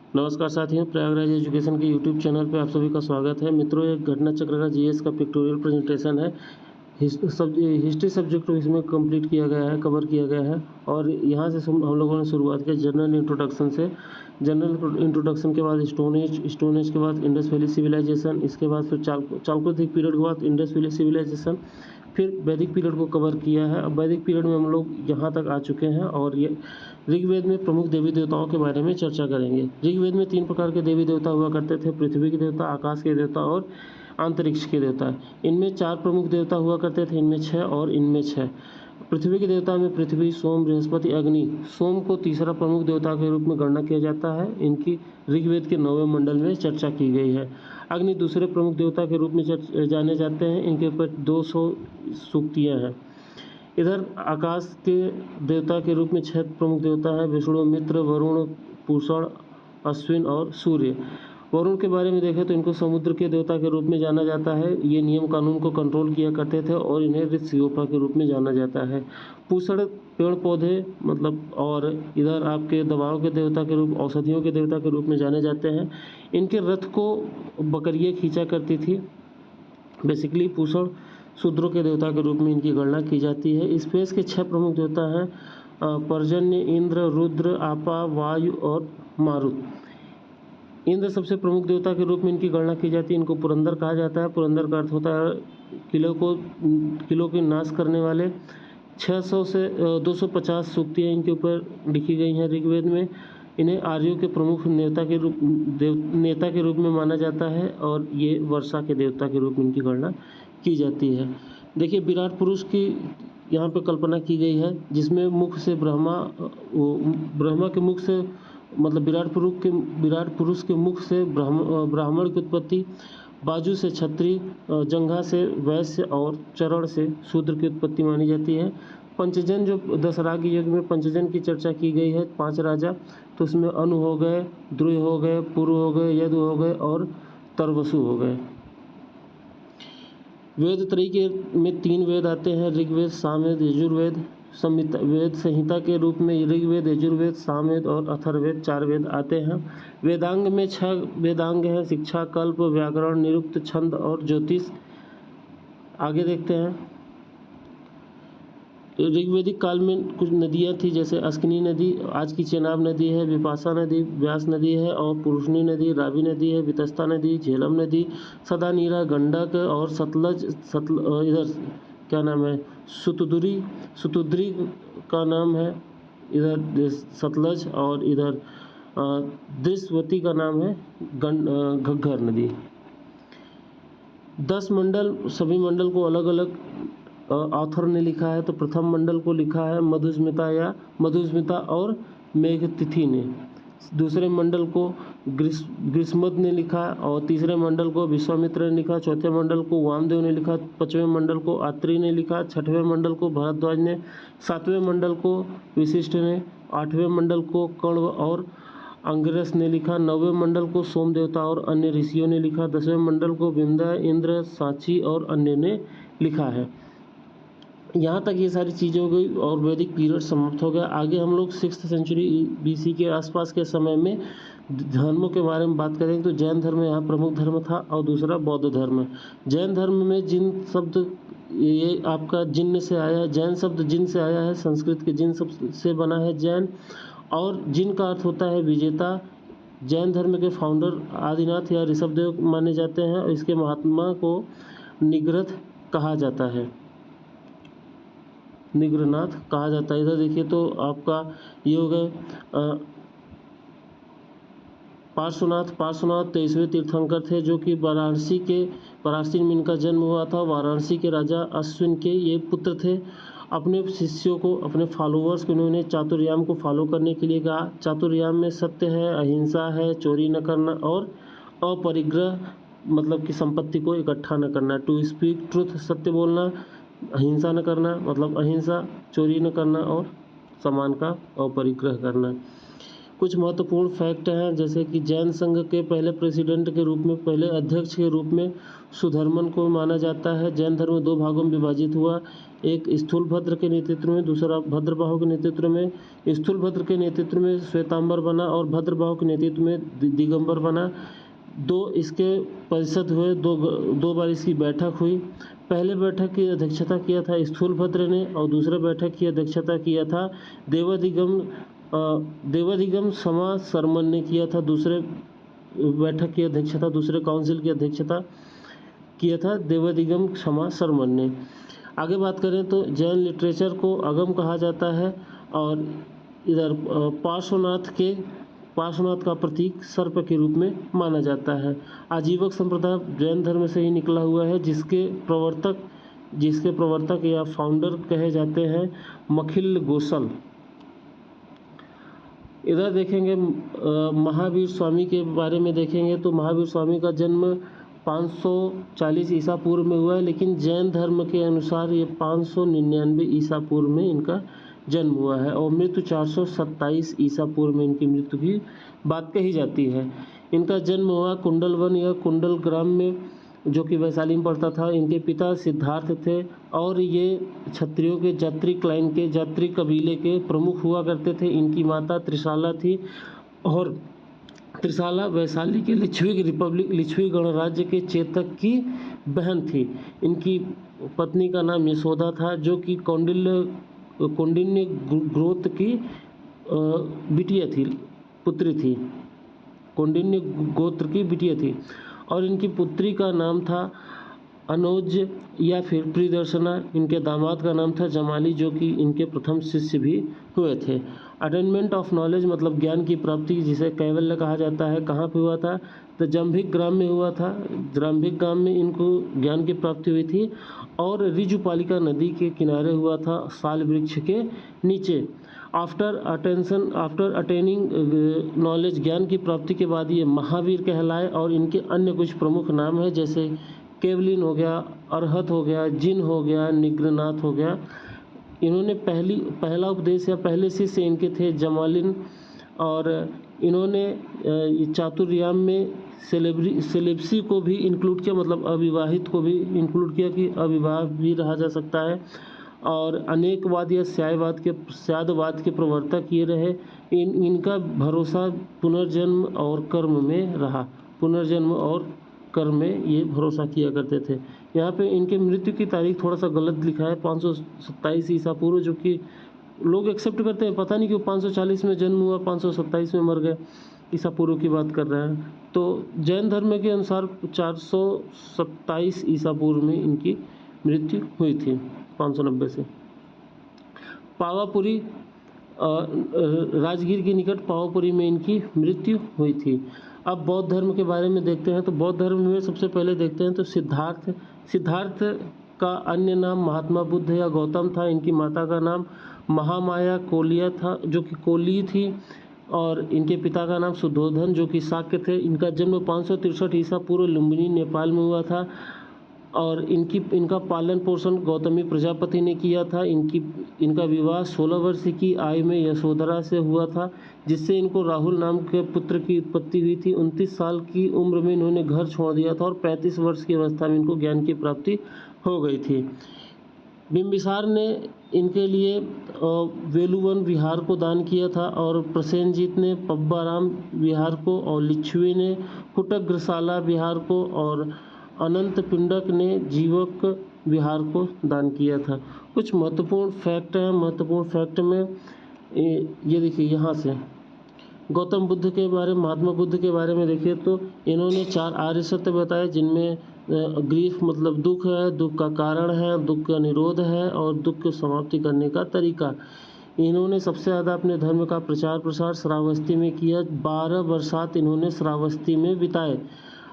नमस्कार साथियों, प्रयागराज एजुकेशन के यूट्यूब चैनल पे आप सभी का स्वागत है। मित्रों, एक घटना चक्र का जीएस का पिक्टोरियल प्रेजेंटेशन है। हिस्ट्री सब्जेक्ट को इसमें कंप्लीट किया गया है, कवर किया गया है। और यहाँ से हम लोगों ने शुरुआत की जनरल इंट्रोडक्शन से। जनरल इंट्रोडक्शन के बाद स्टोन एज के बाद इंडस वैली सिविलाइजेशन, इसके बाद फिर चालकोलिथिक पीरियड के बाद इंडस वैली सिविलाइजेशन, फिर वैदिक पीरियड को कवर किया है। अब वैदिक पीरियड में हम लोग यहाँ तक आ चुके हैं और ये ऋग्वेद में प्रमुख देवी देवताओं के बारे में चर्चा करेंगे। ऋग्वेद में 3 प्रकार के देवी देवता हुआ करते थे: पृथ्वी के देवता, आकाश के देवता और अंतरिक्ष के देवता। इनमें 4 प्रमुख देवता हुआ करते थे, इनमें 6 और इनमें 6। पृथ्वी के देवता में पृथ्वी, सोम, बृहस्पति, अग्नि। सोम को तीसरा प्रमुख देवता के रूप में गणना किया जाता है। इनकी ऋग्वेद के 9वें मंडल में चर्चा की गई है। अग्नि दूसरे प्रमुख देवता के रूप में जाने जाते हैं। इनके ऊपर 200 सूक्तियाँ हैं। इधर आकाश के देवता के रूप में 6 प्रमुख देवता हैं: विष्णु, मित्र, वरुण, पूषण, अश्विन और सूर्य। वरुण के बारे में देखें तो इनको समुद्र के देवता के रूप में जाना जाता है। ये नियम कानून को कंट्रोल किया करते थे और इन्हें ऋषियोपा के रूप में जाना जाता है। पूषण पेड़ पौधे और इधर आपके दवाओं के देवता के रूप, औषधियों के देवता के रूप में जाने जाते हैं। इनके रथ को बकरियाँ खींचा करती थी। बेसिकली पूषण शूद्रों के देवता के रूप में इनकी गणना की जाती है। स्पेस के 6 प्रमुख देवता हैं: पर्जन्य, इंद्र, रुद्र, आपा, वायु और मारुत। इंद्र सबसे प्रमुख देवता के रूप में इनकी गणना की जाती है। इनको पुरंदर कहा जाता है। पुरंदर का अर्थ होता है किलों के नाश करने वाले। 600 से 250 सूक्तियाँ इनके ऊपर लिखी गई हैं ऋग्वेद में। इन्हें आर्यों के प्रमुख नेता के रूप में माना जाता है और ये वर्षा के देवता के रूप में इनकी गणना की जाती है। देखिए, विराट पुरुष की यहाँ पे कल्पना की गई है, जिसमें मुख से ब्रह्मा के मुख से, मतलब विराट पुरुष के मुख से ब्राह्मण की उत्पत्ति, बाजू से क्षत्रिय, जंघा से वैश्य और चरण से शूद्र की उत्पत्ति मानी जाती है। पंचजन, जो दशराग युग में पंचजन की चर्चा की गई है, 5 राजा, तो उसमें अनु हो गए, द्रुय हो गए, पुरु हो गए, यदु हो गए और तरवसु हो गए। वेद तरीके में 3 वेद आते हैं: ऋग्वेद, सामवेद, यजुर्वेद। वेद संहिता के रूप में ऋग्वेद, यजुर्वेद, सामवेद और अथर्ववेद 4 वेद आते हैं। वेदांग में 6 वेदांग हैं: शिक्षा, कल्प, व्याकरण, निरुक्त, छंद और ज्योतिष। आगे देखते हैं। ऋग्वेदिक काल में कुछ नदियाँ थी, जैसे अस्किनी नदी, आज की चेनाब नदी है, विपाशा नदी, व्यास नदी है और पुरुषनी नदी, रावी नदी है, वितस्ता नदी, झेलम नदी, सदानीरा, गंडक और सतलज। इधर क्या नाम है, सुतुद्री का नाम है इधर सतलज, और इधर दृश्यवती का नाम है घग्गर नदी। 10 मंडल, सभी मंडल को अलग अलग ऑथर ने लिखा है। तो प्रथम मंडल को लिखा है मधुस्मिता और मेघतिथि ने। दूसरे मंडल को ग्रीष्मद ने लिखा और तीसरे मंडल को विश्वामित्र ने लिखा। चौथे मंडल को वामदेव ने लिखा। 5वें मंडल को आत्रेय ने लिखा। 6वें मंडल को भरद्वाज ने। 7वें मंडल को वशिष्ठ ने। 8वें मंडल को कण्व और अंगिरस ने लिखा। 9वें मंडल को सोम देवता और अन्य ऋषियों ने लिखा। 10वें मंडल को विंध्य, इंद्र, साची और अन्य ने लिखा है। यहाँ तक ये सारी चीज़ें हो गई और वैदिक पीरियड समाप्त हो गया। आगे हम लोग 6th सेंचुरी BC के आसपास के समय में धर्मों के बारे में बात करेंगे। तो जैन धर्म यहाँ प्रमुख धर्म था और दूसरा बौद्ध धर्म। जैन धर्म में जिन शब्द, ये आपका जिन्न से आया है, जैन शब्द जिन से आया है, संस्कृत के जिन शब्द से बना है जैन, और जिन का अर्थ होता है विजेता। जैन धर्म के फाउंडर आदिनाथ या ऋषभदेव माने जाते हैं और इसके महात्मा को निग्रथ कहा जाता है, निग्रनाथ कहा जाता है। इधर देखिए तो आपका ये हो गए पार्श्वनाथ 23वें तीर्थंकर थे, जो कि वाराणसी में इनका जन्म हुआ था। वाराणसी के राजा अश्विन के ये पुत्र थे। अपने शिष्यों को, अपने फॉलोअर्स को इन्होंने चातुर्याम को फॉलो करने के लिए कहा। चातुर्याम में सत्य है, अहिंसा है, चोरी न करना और अपरिग्रह, मतलब कि संपत्ति को इकट्ठा न करना। टू स्पीक ट्रुथ, सत्य बोलना, अहिंसा न करना मतलब अहिंसा, चोरी न करना और सामान का अपरिग्रह करना। कुछ महत्वपूर्ण फैक्ट हैं, जैसे कि जैन संघ के पहले प्रेसिडेंट के रूप में, पहले अध्यक्ष के रूप में सुधर्मन को माना जाता है। जैन धर्म 2 भागों में विभाजित हुआ, एक स्थूलभद्र के नेतृत्व में, दूसरा भद्रबाहु के नेतृत्व में। स्थूलभद्र के नेतृत्व में श्वेतांबर बना और भद्रबाहु के नेतृत्व में दिगंबर बना। 2 इसके परिषद हुए, 2 बार इसकी बैठक हुई। पहले बैठक की अध्यक्षता किया था स्थूलभद्र ने और दूसरे बैठक की अध्यक्षता किया था देवादिगम समा सरमन ने किया था। दूसरे बैठक की अध्यक्षता, दूसरे काउंसिल की अध्यक्षता किया था देवादिगम समा सरमन ने। आगे बात करें तो जैन लिटरेचर को अगम कहा जाता है और इधर पार्श्वनाथ का प्रतीक सर्प के रूप में माना जाता है। आजीवक संप्रदाय जैन धर्म से ही निकला हुआ है, जिसके प्रवर्तक या फाउंडर कहे जाते हैं मखिल गोसल। इधर देखेंगे महावीर स्वामी के बारे में देखेंगे तो महावीर स्वामी का जन्म 540 ईसा पूर्व में हुआ है, लेकिन जैन धर्म के अनुसार ये 599 ईसा पूर्व में इनका जन्म हुआ है और मृत्यु 427 ईसा पूर्व में इनकी मृत्यु की बात कही जाती है। इनका जन्म हुआ कुंडलवन या कुंडल ग्राम में, जो कि वैशाली में पड़ता था। इनके पिता सिद्धार्थ थे और ये क्षत्रियों के जात्री क्लाइन के जात्री कबीले के प्रमुख हुआ करते थे। इनकी माता त्रिशाला थी और त्रिशाला वैशाली के लिच्छवी गणराज्य के चेतक की बहन थी। इनकी पत्नी का नाम यशोदा था, जो कि कौंडिन्य गोत्र की बिटिया थी, पुत्री थी। कौंडिन्य गोत्र की बिटिया थी और इनकी पुत्री का नाम था अनुज या फिर प्रियदर्शना। इनके दामाद का नाम था जमाली, जो कि इनके प्रथम शिष्य भी हुए थे। अटेनमेंट ऑफ नॉलेज मतलब ज्ञान की प्राप्ति, जिसे कैवल्य कहा जाता है, कहाँ पे हुआ था? तो जंभिक ग्राम में हुआ था। जंभिक ग्राम में इनको ज्ञान की प्राप्ति हुई थी और ऋजुपालिका नदी के किनारे हुआ था, साल वृक्ष के नीचे। आफ्टर अटेनिंग नॉलेज, ज्ञान की प्राप्ति के बाद ये महावीर कहलाए और इनके अन्य कुछ प्रमुख नाम हैं, जैसे केवलिन हो गया, अरहत हो गया, जिन हो गया, निग्रनाथ हो गया। इन्होंने पहला उपदेश या पहले शिष्य इनके थे जमालिन और इन्होंने चातुर्याम में सेलेब्सी को भी इंक्लूड किया, मतलब अविवाहित को भी इंक्लूड किया कि अविवाह भी रहा जा सकता है। और अनेकवाद या स्यादवाद के प्रवर्तक ये रहे। इनका भरोसा पुनर्जन्म और कर्म में रहा। पुनर्जन्म और कर्म में ये भरोसा किया करते थे। यहाँ पे इनके मृत्यु की तारीख थोड़ा सा गलत लिखा है, 527 ईसा पूर्व, जो कि लोग एक्सेप्ट करते हैं। पता नहीं क्यों 540 में जन्म हुआ, 527 में मर गए, ईसा पूर्व की बात कर रहे हैं। तो जैन धर्म के अनुसार 427 ईसा पूर्व में इनकी मृत्यु हुई थी, 590 से। पावापुरी, राजगीर के निकट पावापुरी में इनकी मृत्यु हुई थी। अब बौद्ध धर्म के बारे में देखते हैं तो बौद्ध धर्म में सबसे पहले देखते हैं तो सिद्धार्थ का अन्य नाम महात्मा बुद्ध या गौतम था। इनकी माता का नाम महामाया कोलिया था, जो कि कोली थी, और इनके पिता का नाम सुधोधन, जो कि शाक्य थे। इनका जन्म 563 ईसा पूर्व लुम्बिनी नेपाल में हुआ था और इनका पालन पोषण गौतमी प्रजापति ने किया था। इनका विवाह 16 वर्ष की आयु में यशोधरा से हुआ था, जिससे इनको राहुल नाम के पुत्र की उत्पत्ति हुई थी। 29 साल की उम्र में इन्होंने घर छोड़ दिया था और 35 वर्ष की अवस्था में इनको ज्ञान की प्राप्ति हो गई थी। बिंबिसार ने इनके लिए वेलुवन विहार को दान किया था और प्रसेनजीत ने पब्बाराम विहार को और लिच्छवी ने कुटग्रशाला विहार को और अनंत पिंडक ने जीवक विहार को दान किया था। कुछ महत्वपूर्ण फैक्ट हैं। महत्वपूर्ण फैक्ट में ये देखिए, यहाँ से गौतम बुद्ध के बारे में, महात्मा बुद्ध के बारे में देखिए तो इन्होंने 4 आर्य सत्य बताए, जिनमें ग्रीफ मतलब दुख है, दुख का कारण है, दुख का निरोध है और दुख की समाप्ति करने का तरीका। इन्होंने सबसे ज़्यादा अपने धर्म का प्रचार प्रसार श्रावस्ती में किया। 12 वर्षात इन्होंने श्रावस्ती में बिताए।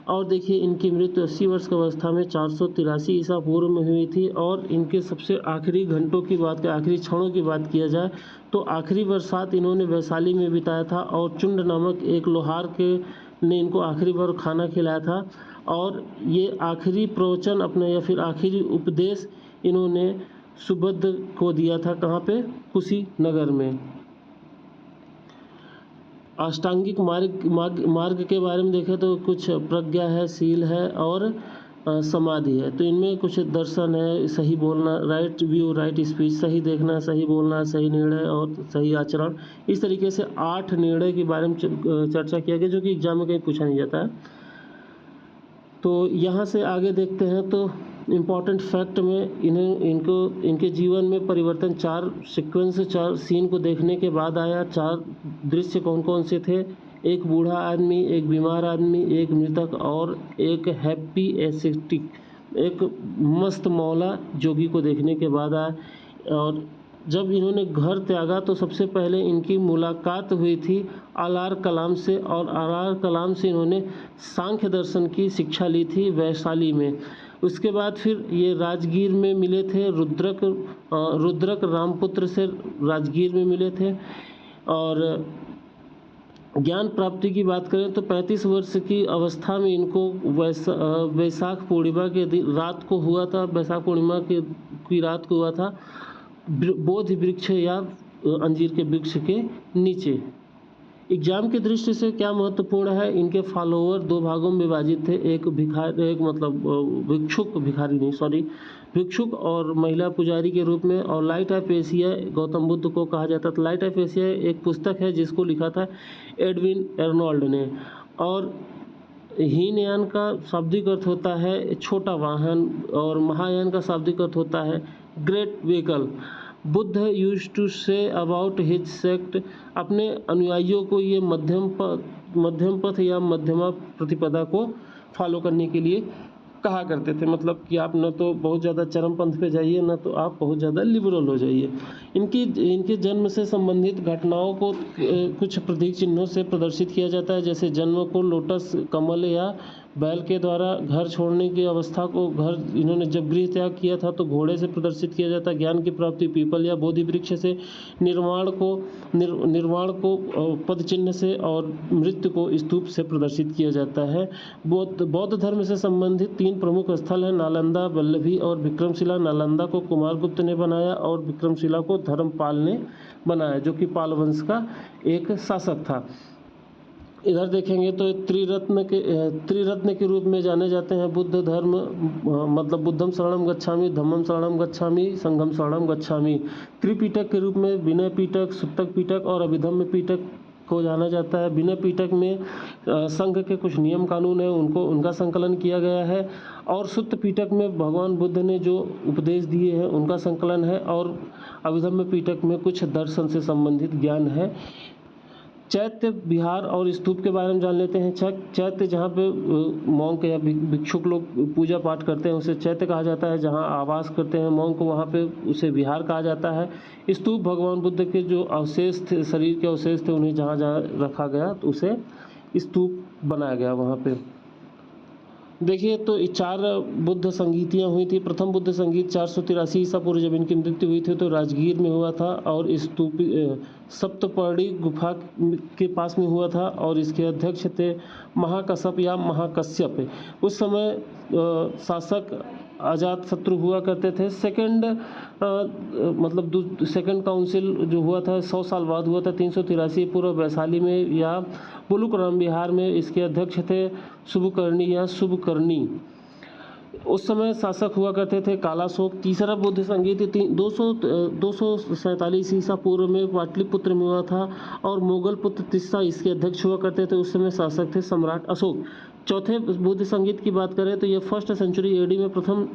और देखिए, इनकी मृत्यु 80 वर्ष की अवस्था में 483 ईसा पूर्व में हुई थी। और इनके सबसे आखिरी घंटों की बात, आखिरी क्षणों की बात किया जाए तो आखिरी बरसात इन्होंने वैशाली में बिताया था और चुंड नामक एक लोहार ने इनको आखिरी बार खाना खिलाया था। और ये आखिरी प्रवचन अपने या फिर आखिरी उपदेश इन्होंने सुबुद्ध को दिया था। कहाँ पे? कुशीनगर में। अष्टांगिक मार्ग के बारे में देखें तो कुछ प्रज्ञा है, शील है और समाधि है। तो इनमें कुछ दर्शन है, सही बोलना, राइट व्यू, राइट स्पीच, सही देखना, सही बोलना, सही निर्णय और सही आचरण। इस तरीके से 8 निर्णय के बारे में चर्चा किया गया, जो कि एग्जाम में कहीं पूछा नहीं जाता है। तो यहाँ से आगे देखते हैं तो इम्पॉर्टेंट फैक्ट में इनके जीवन में परिवर्तन 4 सीक्वेंस, 4 सीन को देखने के बाद आया। 4 दृश्य कौन कौन से थे? एक बूढ़ा आदमी, एक बीमार आदमी, एक मृतक और एक हैप्पी एसेटिक, एक मस्त मौला जोगी को देखने के बाद आया। और जब इन्होंने घर त्यागा तो सबसे पहले इनकी मुलाकात हुई थी अलार कलाम से, और अलार कलाम से इन्होंने सांख्य दर्शन की शिक्षा ली थी वैशाली में। उसके बाद फिर ये राजगीर में मिले थे, रुद्रक रामपुत्र से राजगीर में मिले थे। और ज्ञान प्राप्ति की बात करें तो 35 वर्ष की अवस्था में इनको वैशाख पूर्णिमा के दिन रात को हुआ था, वैशाख पूर्णिमा की रात को हुआ था बोधि वृक्ष या अंजीर के वृक्ष के नीचे। एग्जाम की दृष्टि से क्या महत्वपूर्ण है? इनके फॉलोअर 2 भागों में विभाजित थे, एक भिक्षुक और महिला पुजारी के रूप में। और light of Asia Gautam Buddha को कहा जाता था। लाइट ऑफ एशिया एक पुस्तक है जिसको लिखा था एडविन एर्नोल्ड ने। और हीनयान का शाब्दिक अर्थ होता है छोटा वाहन, और महायान का शाब्दिक अर्थ होता है great vehicle. Buddha used to say about his sect, अपने अनुयायियों को ये मध्यम पथ या मध्यमा प्रतिपदा को फॉलो करने के लिए कहा करते थे। मतलब कि आप न तो बहुत ज़्यादा चरमपंथ पे जाइए, न तो आप बहुत ज़्यादा लिबरल हो जाइए। इनके जन्म से संबंधित घटनाओं को कुछ प्रतीक चिन्हों से प्रदर्शित किया जाता है। जैसे जन्म को लोटस कमल या बैल के द्वारा, घर छोड़ने की अवस्था को, घर इन्होंने जब गृह त्याग किया था तो घोड़े से प्रदर्शित किया जाता है। ज्ञान की प्राप्ति पीपल या बोधि वृक्ष से, निर्वाण को पद चिन्ह से, और मृत्यु को स्तूप से प्रदर्शित किया जाता है। बौद्ध धर्म से संबंधित 3 प्रमुख स्थल हैं, नालंदा, वल्लभी और विक्रमशिला। नालंदा को कुमारगुप्त ने बनाया और विक्रमशिला को धर्मपाल ने बनाया, जो कि पाल वंश का एक शासक था। इधर देखेंगे तो त्रिरत्न के रूप में जाने जाते हैं बुद्ध धर्म, मतलब बुद्धम शरणम गच्छामि, धम्मम शरणम गच्छामि, संघम शरणम गच्छामि। त्रिपिटक के रूप में विनय पिटक, सुत्तक पिटक और अभिधम्म पिटक को जाना जाता है। विनय पिटक में संघ के कुछ नियम कानून है, उनका संकलन किया गया है। और सुत्त पिटक में भगवान बुद्ध ने जो उपदेश दिए हैं उनका संकलन है। और अभिधम्म पिटक में कुछ दर्शन से संबंधित ज्ञान है। चैत्य विहार और स्तूप के बारे में जान लेते हैं। चैत्य जहाँ पे मॉन्क या भिक्षुक लोग पूजा पाठ करते हैं उसे चैत्य कहा जाता है। जहाँ आवास करते हैं मॉन्क, वहाँ पे उसे विहार कहा जाता है। स्तूप भगवान बुद्ध के जो अवशेष थे, शरीर के अवशेष थे, उन्हें जहाँ जहाँ रखा गया तो उसे स्तूप बनाया गया वहाँ पे। देखिए तो 4 बुद्ध संगीतियाँ हुई थी। प्रथम बुद्ध संगीत 483 ईसा पूर्व जब इनकी मृत्यु हुई थी तो राजगीर में हुआ था, और स्तूप सप्तपर्णी गुफा के पास में हुआ था, और इसके अध्यक्ष थे महाकश्यप या महाकश्यप। उस समय शासक अजात शत्रु हुआ करते थे। सेकंड काउंसिल जो हुआ था 100 साल बाद हुआ था, 383 पूर्व वैशाली में या बुलुक राम विहार में। इसके अध्यक्ष थे शुभकर्णी या शुभकर्णी। उस समय शासक हुआ करते थे कालाशोक। तीसरा बुद्ध संगीत 247 ईसा पूर्व में पाटलिपुत्र में हुआ था, और मोगल पुत्र तिस्सा इसके अध्यक्ष हुआ करते थे। उस समय शासक थे सम्राट अशोक। चौथे बुद्ध संगीत की बात करें तो ये 1st सेंचुरी एडी में प्रथम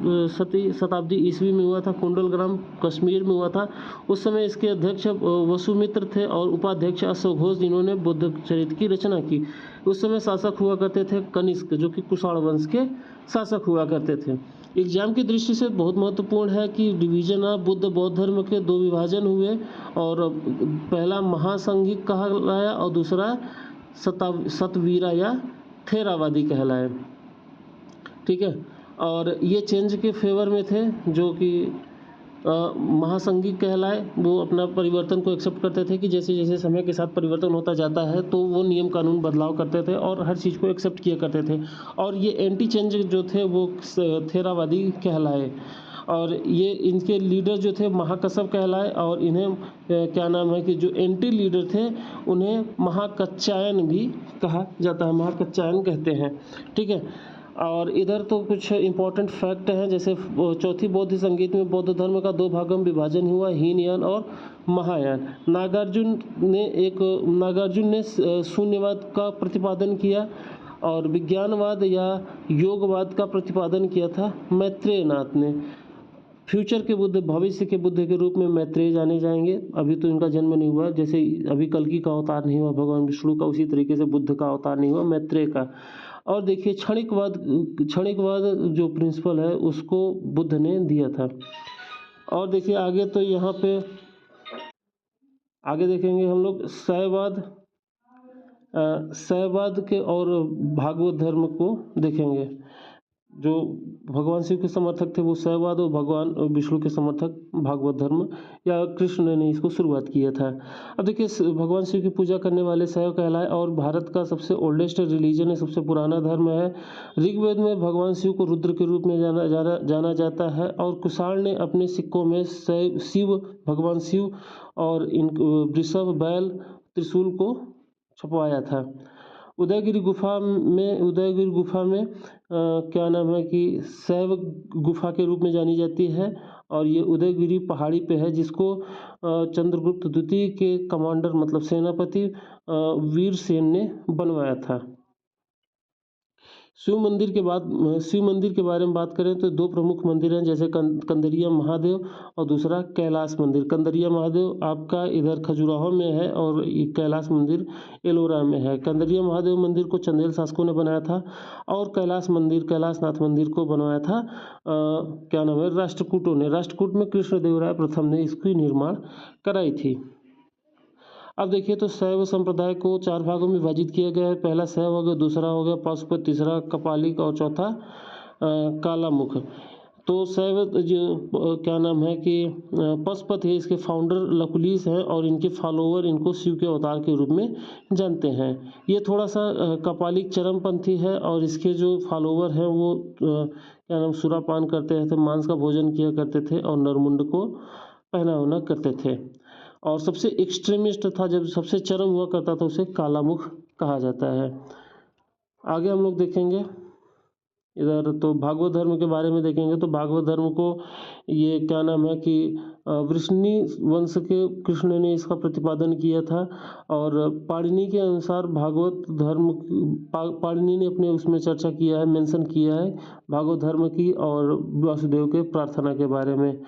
शताब्दी ईस्वी में हुआ था। कुंडलग्राम कश्मीर में हुआ था। उस समय इसके अध्यक्ष वसुमित्र थे और उपाध्यक्ष अश्वघोष, जिन्होंने बुद्ध चरित्र की रचना की। उस समय शासक हुआ करते थे कनिष्क, जो कि कुषाण वंश के शासक हुआ करते थे। एग्जाम की दृष्टि से बहुत महत्वपूर्ण है कि डिवीजन ऑफ बुद्ध बौद्ध धर्म के 2 विभाजन हुए, और पहला महासंघिक कहलाया और दूसरा सतवीरा या थेरावादी कहलाए। ठीक है, और ये चेंज के फेवर में थे, जो कि महासंघिक कहलाए। वो अपना परिवर्तन को एक्सेप्ट करते थे कि जैसे जैसे समय के साथ परिवर्तन होता जाता है तो वो नियम कानून बदलाव करते थे और हर चीज़ को एक्सेप्ट किया करते थे। और ये एंटी चेंज जो थे वो थेरावादी कहलाए। और ये इनके लीडर जो थे महाकश्यप कहलाए, और इन्हें क्या नाम है कि जो एंटी लीडर थे उन्हें महाकच्छायन भी कहा जाता है, महाकच्छायन कहते हैं। ठीक है, और इधर तो कुछ इम्पोर्टेंट फैक्ट हैं, जैसे चौथी बौद्ध संगीत में बौद्ध धर्म का 2 भागों में विभाजन हुआ, हीनयान और महायान। नागार्जुन ने शून्यवाद का प्रतिपादन किया और विज्ञानवाद या योगवाद का प्रतिपादन किया था मैत्रेय नाथ ने। फ्यूचर के बुद्ध, भविष्य के बुद्ध के रूप में मैत्रेय जाने जाएंगे। अभी तो इनका जन्म नहीं हुआ, जैसे अभी कल्कि का अवतार नहीं हुआ भगवान विष्णु का, उसी तरीके से बुद्ध का अवतार नहीं हुआ, मैत्रेय का। और देखिए क्षणिकवाद जो प्रिंसिपल है उसको बुद्ध ने दिया था। और देखिए आगे तो यहाँ पे आगे देखेंगे हम लोग शैववाद के और भागवत धर्म को देखेंगे। जो भगवान शिव के समर्थक थे वो शैववाद, और भगवान विष्णु के समर्थक भागवत धर्म या कृष्ण ने इसको शुरुआत किया था। अब देखिए भगवान शिव की पूजा करने वाले शैव कहलाए, और भारत का सबसे ओल्डेस्ट रिलीजन है, सबसे पुराना धर्म है। ऋग्वेद में भगवान शिव को रुद्र के रूप में जाना जाता है, और कुषाण ने अपने सिक्कों में भगवान शिव और वृषभ, बैल, त्रिशूल को छपवाया था। उदयगिरी गुफा में क्या नाम है कि शैव गुफा के रूप में जानी जाती है, और ये उदयगिरी पहाड़ी पे है, जिसको चंद्रगुप्त द्वितीय के कमांडर मतलब सेनापति वीरसेन ने बनवाया था। शिव मंदिर के बारे में बात करें तो 2 प्रमुख मंदिर हैं, जैसे कंदरिया महादेव और दूसरा कैलाश मंदिर। कंदरिया महादेव आपका इधर खजुराहो में है, और कैलाश मंदिर एलोरा में है। कंदरिया महादेव मंदिर को चंदेल शासकों ने बनाया था, और कैलाशनाथ मंदिर को बनवाया था क्या नाम है राष्ट्रकूटों ने। राष्ट्रकूट में कृष्णदेवराय प्रथम ने इसकी निर्माण कराई थी। अब देखिए तो शैव संप्रदाय को 4 भागों में विभाजित किया गया है। पहला शैव हो गया, दूसरा हो गया पाशुपत, तीसरा कपालिक और चौथा कालामुख। तो शैव जो क्या नाम है कि पशुपत है, इसके फाउंडर लकुलिस हैं, और इनके फॉलोवर इनको शिव के अवतार के रूप में जानते हैं। ये थोड़ा सा कपालिक चरमपंथी है, और इसके जो फॉलोवर हैं वो क्या नाम सुरापान करते थे, मांस का भोजन किया करते थे, और नरमुंड को पहना करते थे। और सबसे एक्सट्रीमिस्ट था, जब सबसे चरम हुआ करता था, उसे कालामुख कहा जाता है। आगे हम लोग देखेंगे इधर तो भागवत धर्म के बारे में देखेंगे। तो भागवत धर्म को ये क्या नाम है कि वृष्णि वंश के कृष्ण ने इसका प्रतिपादन किया था, और पाणिनि के अनुसार भागवत धर्म पाणिनि ने अपने उसमें चर्चा किया है, मेंशन किया है भागवत धर्म की और वासुदेव के प्रार्थना के बारे में।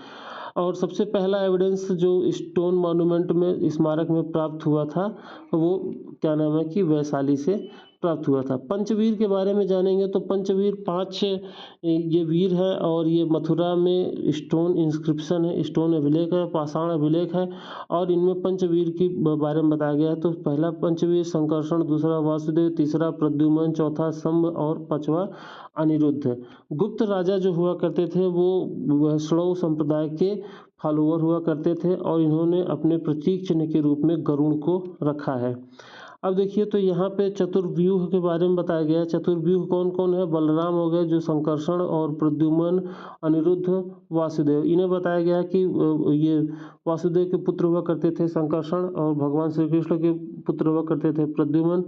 और सबसे पहला एविडेंस जो स्टोन मॉन्यूमेंट में स्मारक में प्राप्त हुआ था वो क्या नाम है कि वैशाली से प्राप्त हुआ था। पंचवीर के बारे में जानेंगे तो पंचवीर 5 ये वीर है, और ये मथुरा में स्टोन इंस्क्रिप्शन है, स्टोन अभिलेख है, पाषाण अभिलेख है, और इनमें पंचवीर के बारे में बताया गया है। तो पहला पंचवीर संकर्षण, दूसरा वासुदेव, तीसरा प्रद्युम्न, चौथा शंभ और 5वां अनिरुद्ध। गुप्त राजा जो हुआ करते थे वो वैष्णव संप्रदाय के फॉलोअर हुआ करते थे, और इन्होंने अपने प्रतीक चिन्ह के रूप में गरुड़ को रखा है। अब देखिए तो यहाँ पे चतुर्व्यूह के बारे में बताया गया है। चतुर्व्यूह कौन कौन है? बलराम हो गए जो संकर्षण, और प्रद्युम्न, अनिरुद्ध, वासुदेव। इन्हें बताया गया है कि ये वासुदेव के पुत्र हुआ करते थे संकर्षण, और भगवान श्री कृष्ण के पुत्र हुआ करते थे प्रद्युम्न,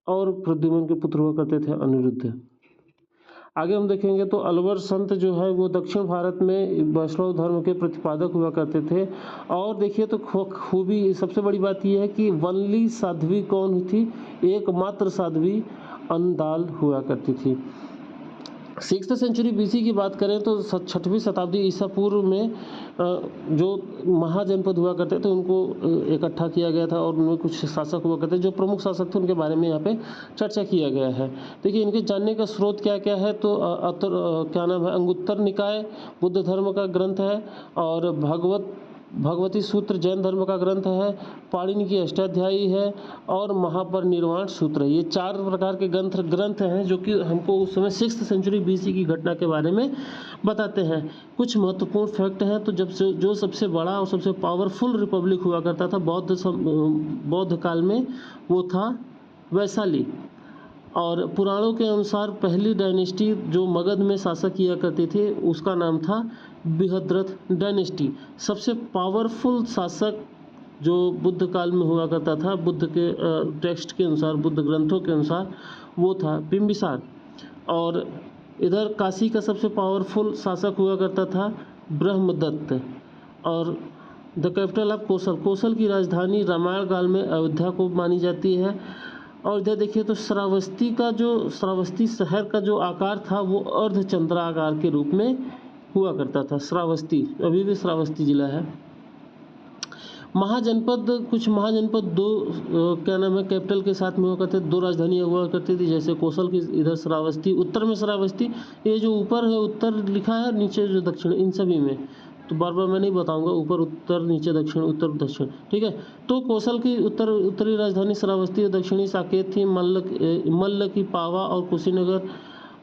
और प्रद्युम्न के पुत्र हुआ करते थे अनिरुद्ध। आगे हम देखेंगे तो अलवर संत जो है वो दक्षिण भारत में वैष्णव धर्म के प्रतिपादक हुआ करते थे। और देखिए तो खूबी सबसे बड़ी बात यह है कि वनली साध्वी कौन थी? एकमात्र साध्वी अंदाल हुआ करती थी। 6th सेंचुरी बीसी की बात करें तो 6वीं शताब्दी ईसा पूर्व में जो महाजनपद हुआ करते थे उनको इकट्ठा किया गया था, और उनमें कुछ शासक हुआ करते जो प्रमुख शासक थे उनके बारे में यहाँ पे चर्चा किया गया है। देखिए इनके जानने का स्रोत क्या क्या है तो क्या नाम है अंगुत्तर निकाय बुद्ध धर्म का ग्रंथ है, और भगवती सूत्र जैन धर्म का ग्रंथ है, पाणिनि की अष्टाध्यायी है, और महापरिनिर्वाण सूत्र है। ये 4 प्रकार के ग्रंथ हैं जो कि हमको उस समय 6th सेंचुरी बीसी की घटना के बारे में बताते हैं। कुछ महत्वपूर्ण फैक्ट हैं तो जो सबसे बड़ा और सबसे पावरफुल रिपब्लिक हुआ करता था बौद्ध काल में वो था वैशाली। और पुराणों के अनुसार पहली डायनेस्टी जो मगध में शासक किया करते थे उसका नाम था बृहद्रथ डायनेस्टी। सबसे पावरफुल शासक जो बुद्ध काल में हुआ करता था, बुद्ध के टेक्स्ट के अनुसार, बुद्ध ग्रंथों के अनुसार, वो था बिंबिसार। और इधर काशी का सबसे पावरफुल शासक हुआ करता था ब्रह्मदत्त। और the capital of Kosala, Kosala की राजधानी रामायण काल में अयोध्या को मानी जाती है। और इधर देखिए तो श्रावस्ती शहर का जो आकार था वो अर्धचंद्राकार के रूप में हुआ करता था। श्रावस्ती अभी भी श्रावस्ती जिला है। कुछ महाजनपद दो क्या नाम है कैपिटल के साथ में हुआ करते, दो राजधानियाँ हुआ करती थी, जैसे कोसल की इधर श्रावस्ती, उत्तर में श्रावस्ती, ये जो ऊपर है उत्तर लिखा है, नीचे जो दक्षिण, इन सभी में तो बार बार मैं नहीं बताऊंगा, ऊपर उत्तर, नीचे दक्षिण, उत्तर दक्षिण, ठीक है। तो कोसल की उत्तरी राजधानी श्रावस्ती और दक्षिणी साकेत थी। मल्ल की पावा और कुशीनगर,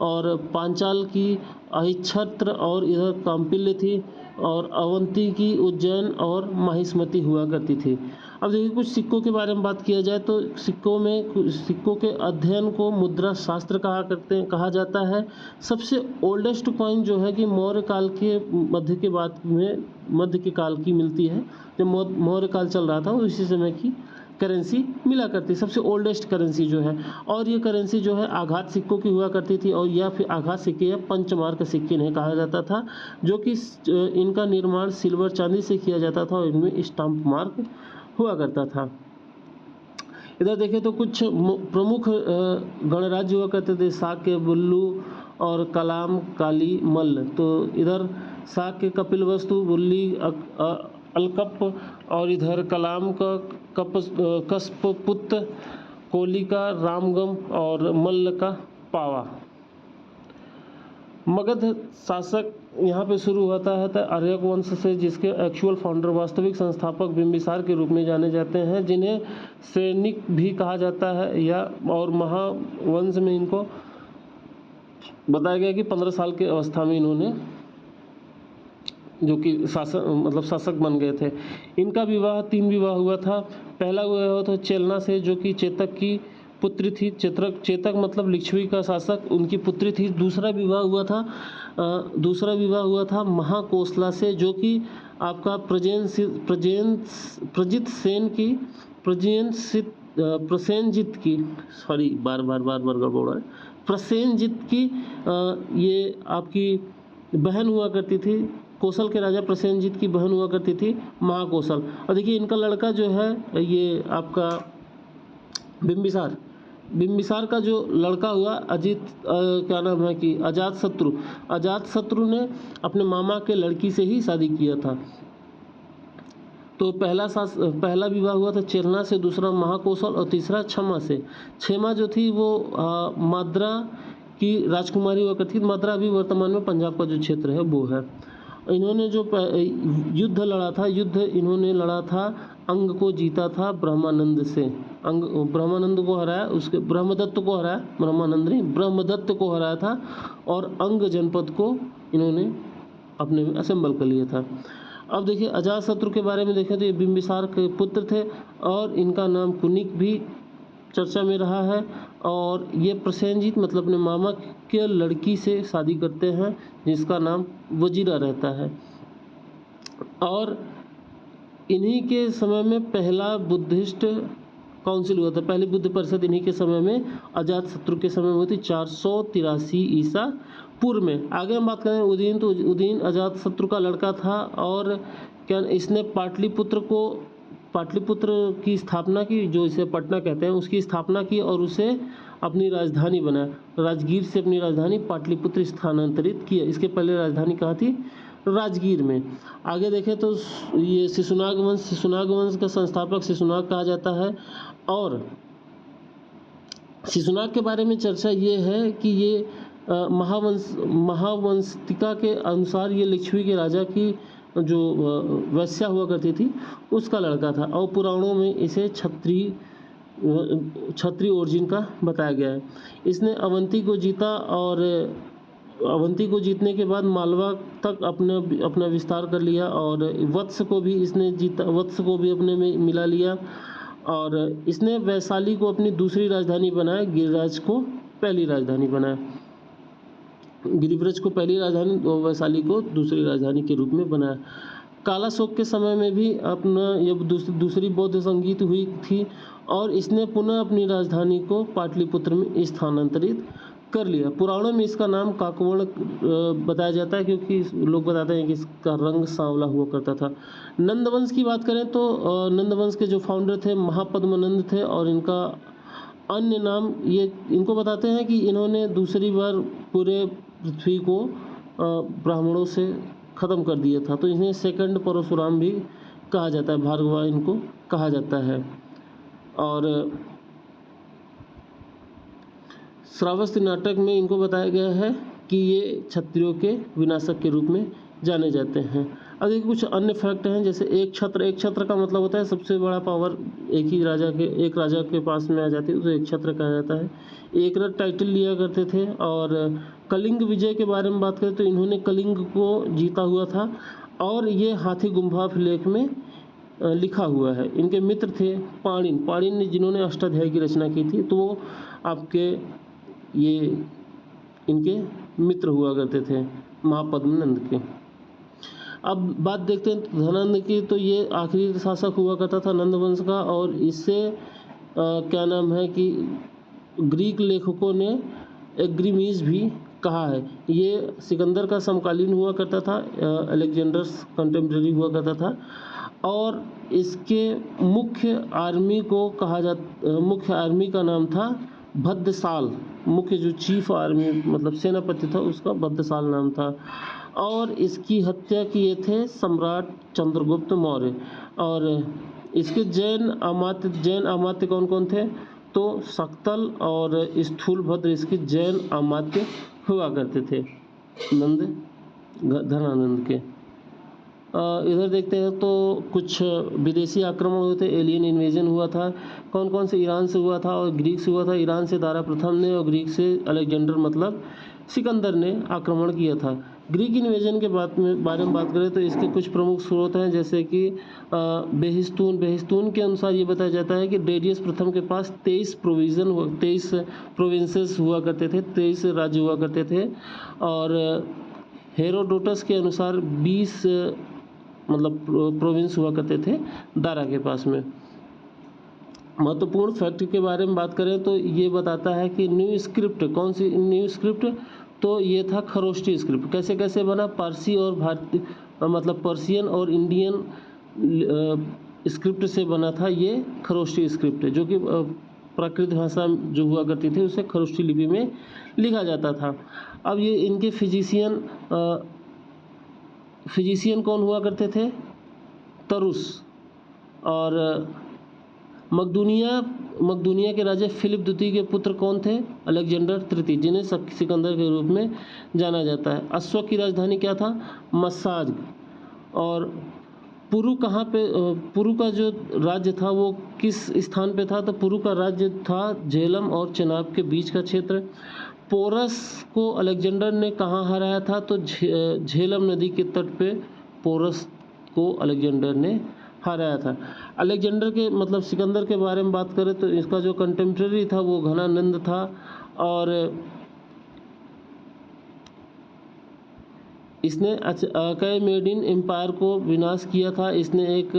और पांचाल की अहिच्छत्र और इधर काम्पिल्य थी, और अवंती की उज्जैन और माहिष्मती हुआ करती थी। अब देखिए कुछ सिक्कों के बारे में बात किया जाए तो सिक्कों के अध्ययन को मुद्रा शास्त्र कहा जाता है। सबसे ओल्डेस्ट कॉइन जो है कि मौर्य काल के मध्य के काल की मिलती है, जब मौर्य काल चल रहा था उसी समय की करेंसी मिला करती, सबसे ओल्डेस्ट करेंसी जो है। और ये करेंसी जो है आघात सिक्कों की हुआ करती थी, और या फिर आघात सिक्के या पंचमार्क सिक्के इन्हें कहा जाता था, जो कि इनका निर्माण सिल्वर चांदी से किया जाता था और इनमें स्टाम्प मार्क हुआ करता था। इधर देखें तो कुछ प्रमुख गणराज्य हुआ करते थे, साक्य, बुल्लू और कलाम, काली, मल्ल। तो इधर साक्य कपिलवस्तु, बुल्ली अलकप, और इधर कलाम का कस्पपुत्र, कोली का रामगम और मल्ल का पावा। मगध शासक यहाँ पे शुरू होता है तो आर्यक वंश से, जिसके एक्चुअल फाउंडर, वास्तविक संस्थापक बिंबिसार के रूप में जाने जाते हैं, जिन्हें सैनिक भी कहा जाता है, या और महावंश में इनको बताया गया कि 15 साल की अवस्था में इन्होंने जो कि शासक बन गए थे। इनका विवाह 3 विवाह हुआ था। पहला विवाह था चेलना से, जो कि चेतक की पुत्री थी। चेतक मतलब लिच्छवी का शासक, उनकी पुत्री थी। दूसरा विवाह हुआ था महाकोसला से, जो कि आपका प्रसेनजित की ये आपकी बहन हुआ करती थी। कोसल के राजा प्रसेनजित की बहन हुआ करती थी महाकोसल। और देखिए इनका लड़का जो है ये आपका बिंबिसार का जो लड़का हुआ अजातशत्रु ने अपने मामा के लड़की से ही शादी किया था। तो पहला विवाह हुआ था चेरना से, दूसरा महाकोसल और तीसरा क्षमा से। क्षेमा जो थी वो माद्रा की राजकुमारी हुआ करती थी। माद्रा अभी वर्तमान में पंजाब का जो क्षेत्र है वो है। इन्होंने जो युद्ध इन्होंने लड़ा था, अंग को जीता था ब्रह्मानंद से। ब्रह्मानंद को हराया, उसके ब्रह्मदत्त को हराया था, और अंग जनपद को इन्होंने अपने में असेंबल कर लिया था। अब देखिए अजातशत्रु के बारे में देखें तो ये बिंबिसार के पुत्र थे, और इनका नाम कुनिक भी चर्चा में रहा है। और ये प्रसेनजीत मतलब अपने मामा के लड़की से शादी करते हैं, जिसका नाम वजीरा रहता है। और इन्हीं के समय में पहला बुद्धिस्ट काउंसिल हुआ था, पहली बुद्ध परिषद इन्हीं के समय में, अजातशत्रु के समय में हुई थी 483 ईसा पूर्व में। आगे हम बात करें उदयन, तो उदयन अजातशत्रु का लड़का था, और क्या इसने पाटलिपुत्र की स्थापना की, जो इसे पटना कहते हैं, उसकी स्थापना की, और उसे अपनी राजधानी बनाया। राजगीर से अपनी राजधानी पाटलिपुत्र स्थानांतरित किया। इसके पहले राजधानी कहाँ थी? राजगीर में। आगे देखें तो ये शिशुनाग वंश का संस्थापक शिशुनाग कहा जाता है। और शिशुनाग के बारे में चर्चा ये है कि ये महावंशिका के अनुसार ये लिच्छवी के राजा की जो वैश्या हुआ करती थी उसका लड़का था, और पुराणों में इसे क्षत्रिय ओरिजिन का बताया गया है। इसने अवंती को जीता, और अवंती को जीतने के बाद मालवा तक अपना विस्तार कर लिया, और वत्स को भी इसने जीता, वत्स को भी अपने में मिला लिया। और इसने वैशाली को अपनी दूसरी राजधानी बनाया गिरिराज को पहली राजधानी बनाया। गिरिव्रज को पहली राजधानी और वैशाली को दूसरी राजधानी के रूप में बनाया। कालाशोक के समय में भी अपना ये दूसरी बौद्ध संगीत हुई थी और इसने पुनः अपनी राजधानी को पाटलिपुत्र में स्थानांतरित कर लिया। पुराणों में इसका नाम काकवण बताया जाता है क्योंकि लोग बताते हैं कि इसका रंग सांवला हुआ करता था। नंदवंश की बात करें तो नंदवंश के जो फाउंडर थे महापद्मनंद थे और इनका अन्य नाम ये इनको बताते हैं कि इन्होंने दूसरी बार पूरे पृथ्वी को ब्राह्मणों से ख़त्म कर दिया था, तो इन्हें सेकंड परशुराम भी कहा जाता है, भार्गवा इनको कहा जाता है। और श्रावस्ती नाटक में इनको बताया गया है कि ये क्षत्रियों के विनाशक के रूप में जाने जाते हैं। अब देखिए कुछ अन्य फैक्ट हैं, जैसे एक छत्र का मतलब होता है सबसे बड़ा पावर एक राजा के पास में आ जाती है तो एक छत्र कहा जाता है। एक रथ टाइटल लिया करते थे। और कलिंग विजय के बारे में बात करें तो इन्होंने कलिंग को जीता हुआ था और ये हाथी गुम्फा लेख में लिखा हुआ है। इनके मित्र थे पाणिन ने जिन्होंने अष्टाध्यायी की रचना की थी, तो वो आपके ये इनके मित्र हुआ करते थे महापद्मनंद के। अब बात देखते हैं धनानंद की, तो ये आखिरी शासक हुआ करता था नंदवंश का और इससे क्या नाम है कि ग्रीक लेखकों ने एग्रीमीज भी कहा है। ये सिकंदर का समकालीन हुआ करता था, अलेक्जेंडर्स कंटेम्प्रेरी हुआ करता था और इसके मुख्य आर्मी का नाम था भद्दसाल। मुख्य जो चीफ आर्मी मतलब सेनापति था उसका भद्दसाल नाम था और इसकी हत्या किए थे सम्राट चंद्रगुप्त मौर्य। और इसके जैन अमात्य कौन कौन थे, तो सक्तल और स्थूलभद्र इसके जैन अमात्य हुआ करते थे धनानंद के। इधर देखते हैं तो कुछ विदेशी आक्रमण हुए थे, एलियन इन्वेजन हुआ था। कौन कौन से, ईरान से हुआ था और ग्रीक से हुआ था। ईरान से दारा प्रथम ने और ग्रीक से अलेक्जेंडर मतलब सिकंदर ने आक्रमण किया था। ग्रीक इन्वेजन के बारे में बात करें तो इसके कुछ प्रमुख स्रोत हैं, जैसे कि बेहिस्तून के अनुसार ये बताया जाता है कि डेरियस प्रथम के पास 23 प्रोविंसेस हुआ करते थे, 23 राज्य हुआ करते थे। और हेरोडोटस के अनुसार 20 मतलब प्रोविंस हुआ करते थे दारा के पास में। महत्वपूर्ण फैक्ट के बारे में बात करें तो ये बताता है कि न्यू स्क्रिप्ट, कौन सी न्यू स्क्रिप्ट, तो ये था खरोष्टी स्क्रिप्ट। कैसे कैसे बना, पारसी और भारतीय मतलब पर्शियन और इंडियन स्क्रिप्ट से बना था ये खरोष्टी स्क्रिप्ट, जो कि प्राकृत भाषा जो हुआ करती थी उसे खरोष्टी लिपि में लिखा जाता था। अब ये इनके फिजिशियन कौन हुआ करते थे, तरुस। और मकदूनिया के राजा फिलिप द्वितीय के पुत्र कौन थे, अलेक्जेंडर तृतीय, जिन्हें सिकंदर के रूप में जाना जाता है। अश्वक की राजधानी क्या था, मस्साज। और पुरु का जो राज्य था वो किस स्थान पे था, तो पुरु का राज्य था झेलम और चेनाब के बीच का क्षेत्र। पोरस को अलेक्जेंडर ने कहाँ हराया था, तो झेलम नदी के तट पे पोरस को अलेक्जेंडर ने हराया था। अलेक्जेंडर के मतलब सिकंदर के बारे में बात करें तो इसका जो कंटेम्प्रेरी था वो घनानंद था और इसने अकैमेनिड एम्पायर को विनाश किया था। इसने एक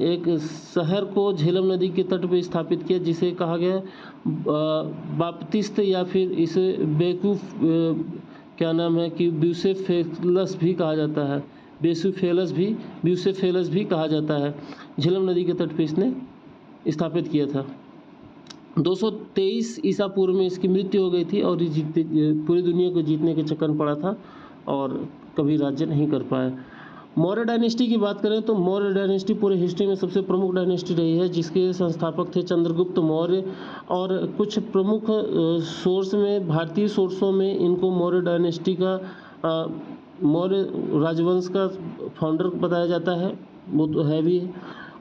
एक शहर को झेलम नदी के तट पर स्थापित किया जिसे कहा गया बाप्तिस्त या फिर इसे बेकूफ क्या नाम है कि ब्यूसेफेलस भी कहा जाता है, ब्यूसेफेलस भी कहा जाता है। झेलम नदी के तट पर इसने स्थापित किया था। 223 ईसा पूर्व में इसकी मृत्यु हो गई थी और ये पूरी दुनिया को जीतने के चक्कर में पड़ा था और कभी राज्य नहीं कर पाया। मौर्य डायनेस्टी की बात करें तो मौर्य डायनेस्टी पूरे हिस्ट्री में सबसे प्रमुख डायनेस्टी रही है, जिसके संस्थापक थे चंद्रगुप्त मौर्य। और कुछ प्रमुख सोर्स में, भारतीय सोर्सों में इनको मौर्य डायनेस्टी का मौर्य राजवंश का फाउंडर बताया जाता है, वो तो है भी।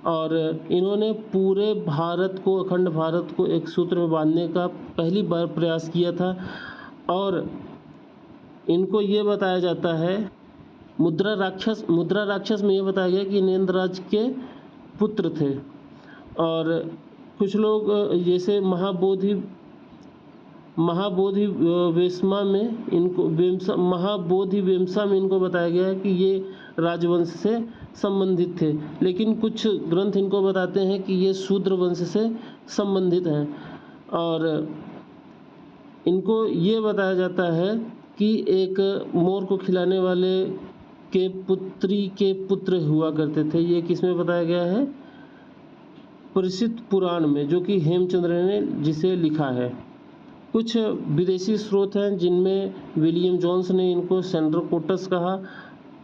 और इन्होंने पूरे भारत को, अखंड भारत को एक सूत्र में बांधने का पहली बार प्रयास किया था। और इनको ये बताया जाता है, मुद्रा राक्षस में ये बताया गया कि नंदराज के पुत्र थे। और कुछ लोग जैसे महाबोधि वेश्मा में इनको महाबोधि वेमसा में इनको बताया गया है कि ये राजवंश से संबंधित थे, लेकिन कुछ ग्रंथ इनको बताते हैं कि ये शूद्र वंश से संबंधित हैं। और इनको ये बताया जाता है कि एक मोर को खिलाने वाले के पुत्री के पुत्र हुआ करते थे। ये किसमें बताया गया है? परिषद पुराण में, जो कि हेमचंद्र ने जिसे लिखा है। कुछ विदेशी स्रोत हैं जिनमें विलियम जोन्स ने इनको सेंड्रोकोटस कहा,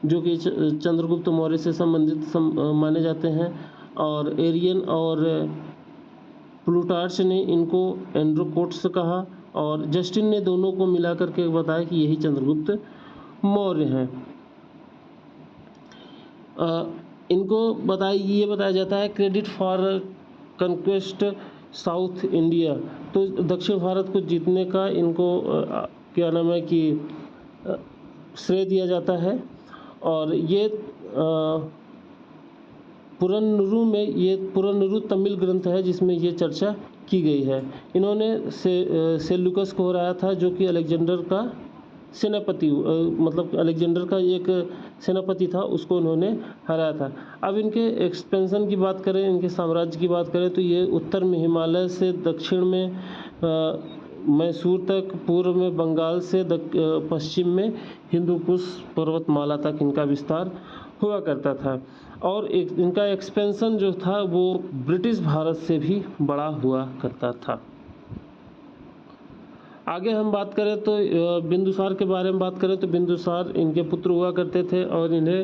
जो कि चंद्रगुप्त मौर्य से संबंधित माने जाते हैं, और एरियन और प्लूटार्च ने इनको एंड्रोकोट्स कहा, और जस्टिन ने दोनों को मिलाकर के बताया कि यही चंद्रगुप्त मौर्य हैं। इनको ये बताया जाता है credit for conquest south India, तो दक्षिण भारत को जीतने का इनको क्या नाम है कि श्रेय दिया जाता है। और ये पुरन्नुरु तमिल ग्रंथ है जिसमें ये चर्चा की गई है। इन्होंने सेल्यूकस को हराया था, जो कि अलेक्जेंडर का सेनापति मतलब अलेक्जेंडर का एक सेनापति था, उसको उन्होंने हराया था। अब इनके एक्सपेंशन की बात करें, इनके साम्राज्य की बात करें, तो ये उत्तर में हिमालय से दक्षिण में मैसूर तक, पूर्व में बंगाल से पश्चिम में हिंदुकुश पर्वतमाला तक इनका विस्तार हुआ करता था। और इनका एक्सपेंशन जो था वो ब्रिटिश भारत से भी बड़ा हुआ करता था। आगे हम बात करें तो बिंदुसार के बारे में बात करें तो बिंदुसार इनके पुत्र हुआ करते थे, और इन्हें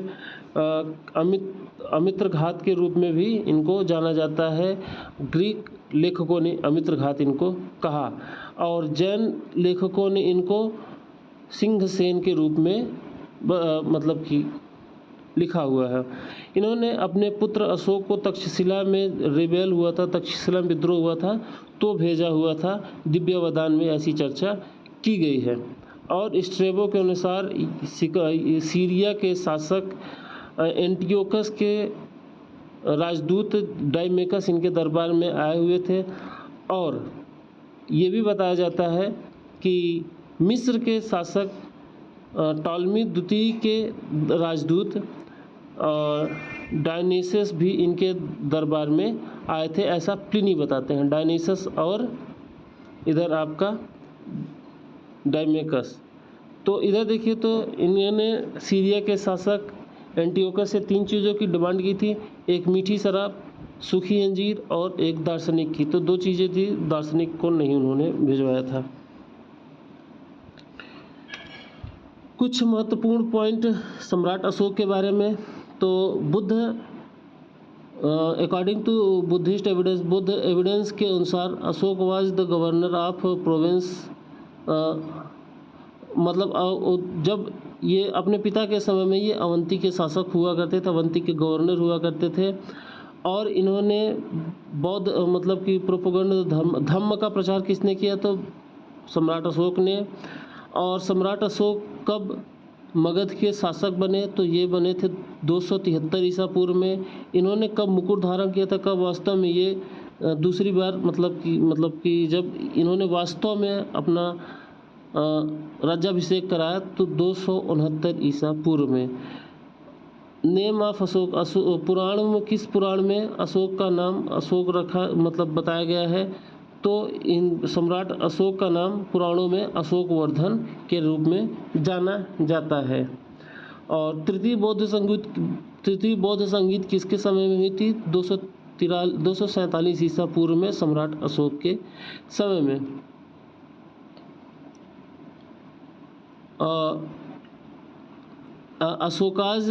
अमित्रघात के रूप में भी इनको जाना जाता है। ग्रीक लेखकों ने अमित्रघात इनको कहा, और जैन लेखकों ने इनको सिंहसेन के रूप में मतलब कि लिखा हुआ है। इन्होंने अपने पुत्र अशोक को तक्षशिला में रिबेल हुआ था, तक्षशिला में विद्रोह हुआ था, तो भेजा हुआ था। दिव्यवदान में ऐसी चर्चा की गई है। और स्ट्रेबो के अनुसार सीरिया के शासक एंटियोकस के राजदूत डाइमेकस इनके दरबार में आए हुए थे। और ये भी बताया जाता है कि मिस्र के शासक टॉलमी द्वितीय के राजदूत डायनेसियस भी इनके दरबार में आए थे, ऐसा प्लिनी बताते हैं। डायनेसियस और इधर आपका डाइमेकस। तो इधर देखिए तो इन्होंने सीरिया के शासक एंटियोकस से 3 चीज़ों की डिमांड की थी, एक मीठी शराब, सूखी अंजीर और एक दार्शनिक की। तो 2 चीज़ें थी, दार्शनिक को नहीं उन्होंने भिजवाया था। कुछ महत्वपूर्ण पॉइंट सम्राट अशोक के बारे में, तो Buddha according to Buddhist evidence, Buddha evidence के अनुसार Ashoka was the governor of province, मतलब जब ये अपने पिता के समय में ये अवंती के शासक हुआ करते थे, अवंती के गवर्नर हुआ करते थे। और इन्होंने बौद्ध मतलब कि प्रोपेगेंडा धम्म का प्रचार किसने किया? तो सम्राट अशोक ने। और सम्राट अशोक कब मगध के शासक बने? तो ये बने थे 273 ईसा पूर्व में। इन्होंने कब मुकुट धारण किया था? कब वास्तव में ये दूसरी बार मतलब कि जब इन्होंने वास्तव में अपना राज्याभिषेक कराया तो 269 ईसा पूर्व में। नेम ऑफ अशोक, पुराण में किस पुराण में अशोक का नाम अशोक रखा मतलब बताया गया है? तो इन सम्राट अशोक का नाम पुराणों में अशोकवर्धन के रूप में जाना जाता है। और तृतीय बौद्ध संगीत किसके समय में हुई थी? 247 ईसा पूर्व में सम्राट अशोक के समय में। Ashoka's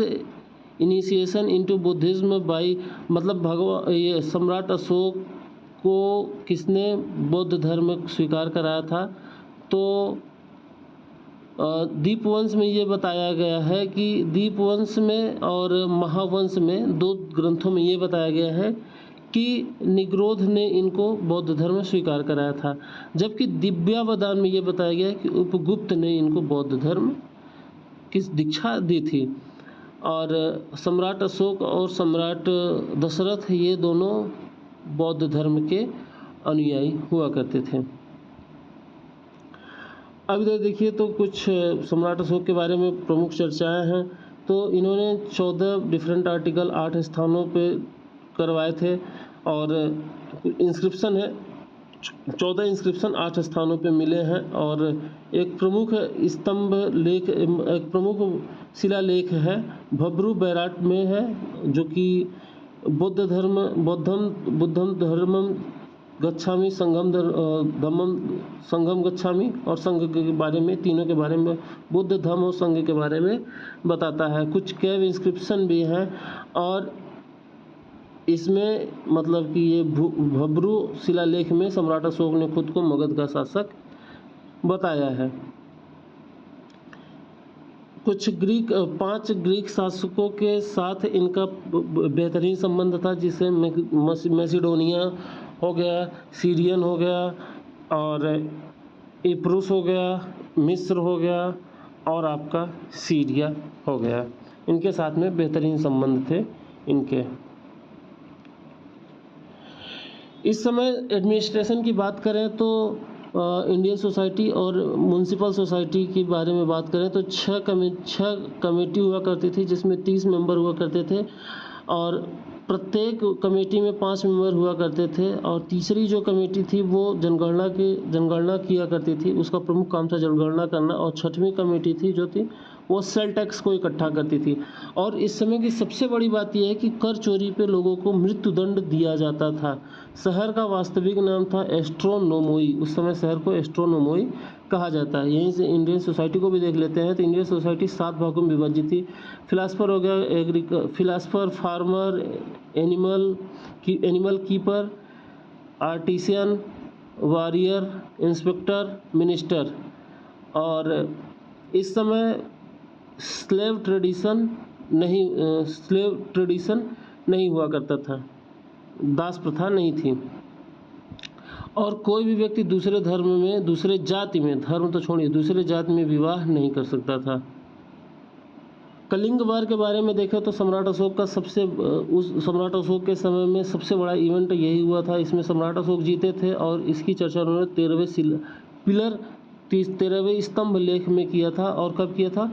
initiation into Buddhism bye, मतलब ये सम्राट अशोक को किसने बौद्ध धर्म स्वीकार कराया था? तो दीपवंश में ये बताया गया है कि दीपवंश में और महावंश में 2 ग्रंथों में ये बताया गया है कि निग्रोध ने इनको बौद्ध धर्म स्वीकार कराया था, जबकि दिव्यावदान में ये बताया गया है कि उपगुप्त ने इनको बौद्ध धर्म की दीक्षा दी थी। और सम्राट अशोक और सम्राट दशरथ ये दोनों बौद्ध धर्म के अनुयायी हुआ करते थे। अब इधर देखिए तो कुछ सम्राट अशोक के बारे में प्रमुख चर्चाएं हैं। तो इन्होंने 14 डिफरेंट आर्टिकल 8 स्थानों पे करवाए थे और इंस्क्रिप्शन है 14 इंस्क्रिप्शन 8 स्थानों पे मिले हैं और एक प्रमुख स्तंभ लेख एक प्रमुख शिलालेख है भब्रू बैराट में है, जो कि बुद्धम धर्मम गच्छामि संगम गच्छामि और संघ के बारे में, तीनों के बारे में, बुद्ध धम्म और संघ के बारे में बताता है। कुछ कैव इंस्क्रिप्शन भी हैं और इसमें मतलब कि ये भब्रू शिलालेख में सम्राट अशोक ने खुद को मगध का शासक बताया है। कुछ 5 ग्रीक शासकों के साथ इनका बेहतरीन संबंध था, जिसे मैसिडोनिया हो गया, सीरियन हो गया और इप्रुस हो गया, मिस्र हो गया और आपका सीरिया हो गया। इनके साथ में बेहतरीन संबंध थे इनके। इस समय एडमिनिस्ट्रेशन की बात करें तो इंडियन सोसाइटी और म्युनिसिपल सोसाइटी के बारे में बात करें तो 6 कमेटी हुआ करती थी, जिसमें 30 मेंबर हुआ करते थे और प्रत्येक कमेटी में 5 मेंबर हुआ करते थे। और तीसरी जो कमेटी थी वो जनगणना किया करती थी, उसका प्रमुख काम था जनगणना करना। और 6वीं कमेटी थी जो थी वो सेल टैक्स को इकट्ठा करती थी। और इस समय की सबसे बड़ी बात यह है कि कर चोरी पे लोगों को मृत्युदंड दिया जाता था। शहर का वास्तविक नाम था एस्ट्रोनोमोई, उस समय शहर को एस्ट्रोनोमोई कहा जाता है। यहीं से इंडियन सोसाइटी को भी देख लेते हैं। तो इंडियन सोसाइटी 7 भागों में विभाजित थी। फिलासफर हो गया philosopher, farmer, animal keeper, artisan, warrior, inspector, minister. और इस समय स्लेव ट्रेडिशन नहीं हुआ करता था, दास प्रथा नहीं थी और कोई भी व्यक्ति दूसरे धर्म में, दूसरे जाति में, धर्म तो छोड़िए, दूसरे जाति में विवाह नहीं कर सकता था। कलिंग वार के बारे में देखें तो सम्राट अशोक के समय में सबसे बड़ा इवेंट यही हुआ था। इसमें सम्राट अशोक जीते थे और इसकी चर्चा उन्होंने 13वें स्तंभ लेख में किया था। और कब किया था?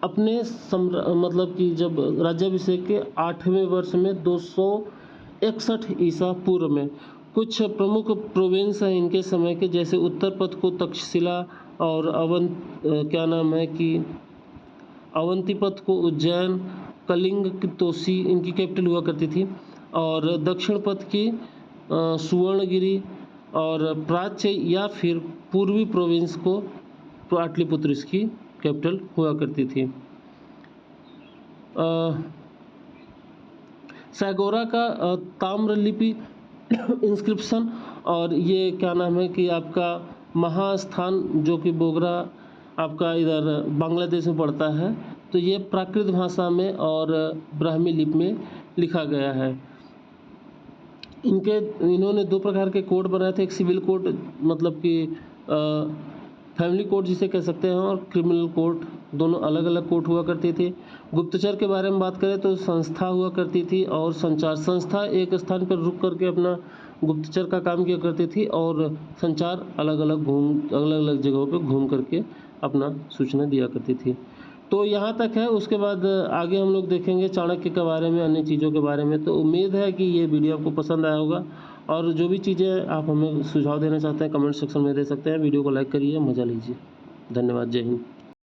अपने मतलब कि जब राज्याभिषेक के 8वें वर्ष में 261 ईसा पूर्व में। कुछ प्रमुख प्रोविंस हैं इनके समय के, जैसे उत्तर पथ को तक्षशिला और अवंतीपथ को उज्जैन, कलिंग की तोसी इनकी कैपिटल हुआ करती थी और दक्षिण पथ की सुवर्णगिरी और प्राच्य या फिर पूर्वी प्रोविंस को पाटलिपुत्र इसकी कैपिटल हुआ करती थी। सैगोरा का ताम्रलिपि इंस्क्रिप्शन और ये क्या नाम है कि आपका महास्थान जो कि बोगरा आपका इधर बांग्लादेश में पड़ता है, तो ये प्राकृत भाषा में और ब्राह्मी लिपि में लिखा गया है। इन्होंने 2 प्रकार के कोड बनाए थे, एक सिविल कोड मतलब कि फैमिली कोड जिसे कह सकते हैं और क्रिमिनल कोड, दोनों अलग अलग कोड हुआ करती थी। गुप्तचर के बारे में बात करें तो संस्था हुआ करती थी और संचार संस्था एक स्थान पर रुक करके अपना गुप्तचर का काम किया करती थी और संचार अलग अलग जगहों पर घूम करके अपना सूचना दिया करती थी। तो यहाँ तक है। उसके बाद आगे हम लोग देखेंगे चाणक्य के बारे में, अन्य चीज़ों के बारे में। तो उम्मीद है कि ये वीडियो आपको पसंद आया होगा और जो भी चीज़ें आप हमें सुझाव देना चाहते हैं कमेंट सेक्शन में दे सकते हैं। वीडियो को लाइक करिए, मज़ा लीजिए। धन्यवाद। जय हिंद।